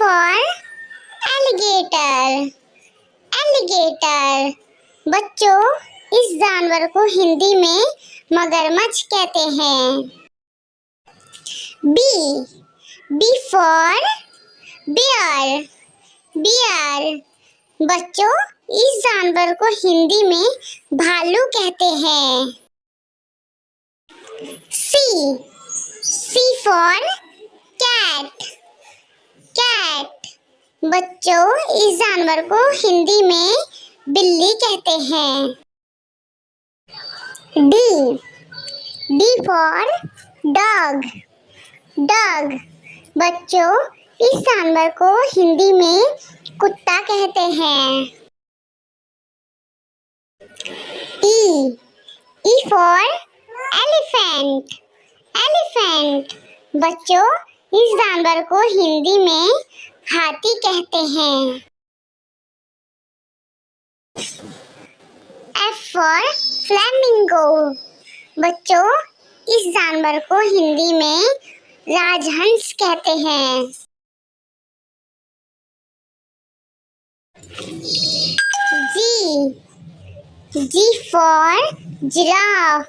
For alligator. Alligator. बच्चों, इस जानवर को हिंदी में मगरमच्छ कहते हैं। B. B for bear. Bear. बच्चों, इस जानवर को हिंदी में भालू कहते हैं। C. C for cat. Cat. बच्चों, इस जानवर को हिंदी में बिल्ली कहते हैं। D. D for dog. Dog. बच्चों, इस जानवर को हिंदी में कुत्ता कहते हैं। E. E for elephant. Elephant. बच्चों, इस जानवर को हिंदी में हाथी कहते हैं। F for flamingo. बच्चों, इस जानवर को हिंदी में राजहंस कहते हैं। जी। जी फॉर जिराफ।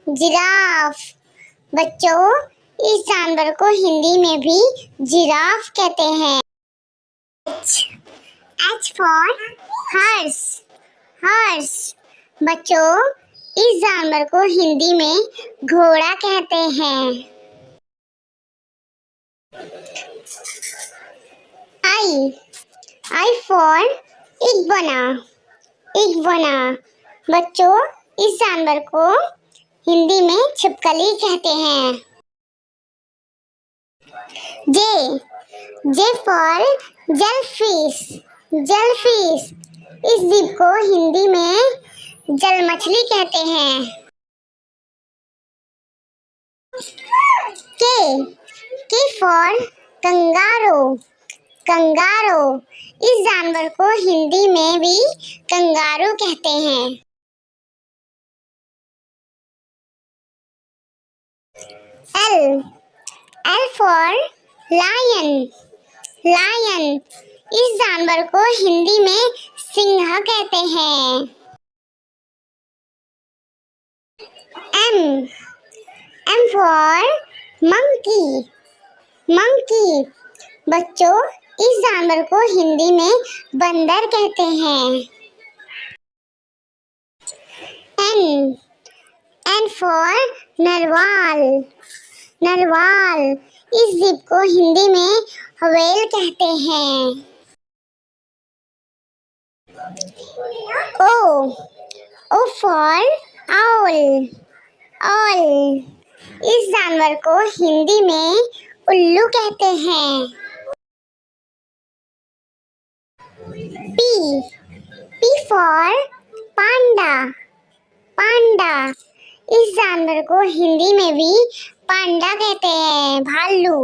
जिराफ। बच्चों, इस जानवर को हिंदी में भी जिराफ कहते हैं। H for horse. हॉर्स। बच्चों, इस जानवर को हिंदी में घोड़ा कहते हैं। I. I for iguana. Iguana. बच्चों, इस जानवर को हिंदी में छिपकली कहते हैं। J. J for jellyfish. Jellyfish. इस जीव को हिंदी में जल मछली कहते हैं। के। के फॉर कंगारू। कंगारू। इस जानवर को हिंदी में भी कंगारू कहते हैं। L. L for lion. Lion. इस जानवर को हिंदी में सिंह कहते हैं। M. M for monkey. Monkey. बच्चों, इस जानवर को हिंदी में बंदर कहते हैं। N. N for narwhal. Narwhal. इस जीव को हिंदी में व्हेल कहते हैं। O. O for owl. Owl. इस जानवर को हिंदी में उल्लू कहते हैं। P. P for panda. Panda. इस जानवर को हिंदी में भी पांडा कहते हैं, भालू।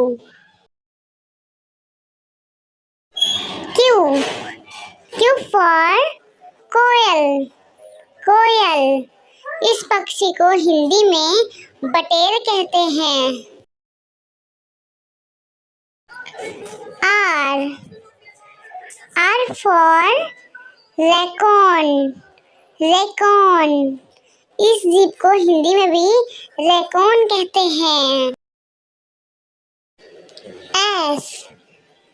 Q. Q for quail. Quail. इस पक्षी को हिंदी में बटेर कहते हैं। R. R for raccoon. Raccoon. इस जीव को हिंदी में भी रैकॉन कहते हैं। S.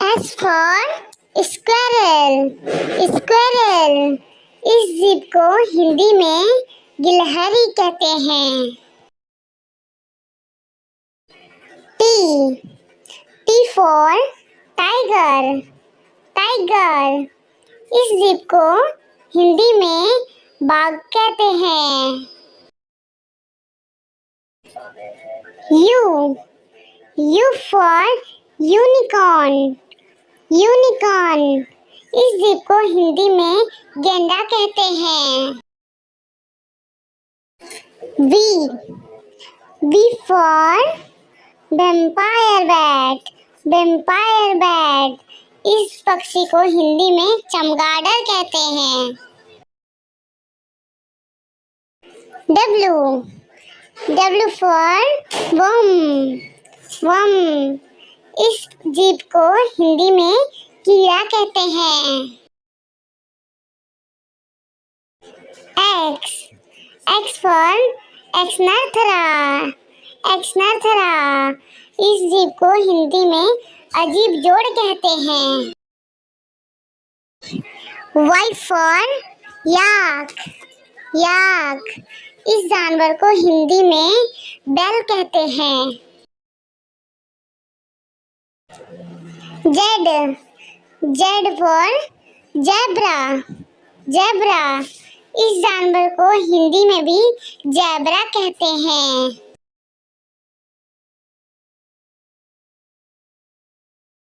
S for squirrel. Squirrel. इस जीव को हिंदी में गिलहरी कहते हैं। T. T for tiger. Tiger. इस जीव को हिंदी में बाघ कहते हैं। U. U for unicorn. Unicorn. इस जीव को हिंदी में गेंडा कहते हैं। We. V for vampire bat. Vampire bat. इस पक्षी को हिंदी में चमगादड़ कहते हैं। W. W for worm. Worm. इस जीव को हिंदी में कीड़ा कहते हैं। X X for Xenarthra. Xenarthra इस जीव को हिंदी में अजीब जोड़ कहते हैं। वाई फॉर याक। याक इस जानवर को हिंदी में बैल कहते हैं। Z Z for zebra. Zebra इस जानवर को हिंदी में भी जेब्रा कहते हैं।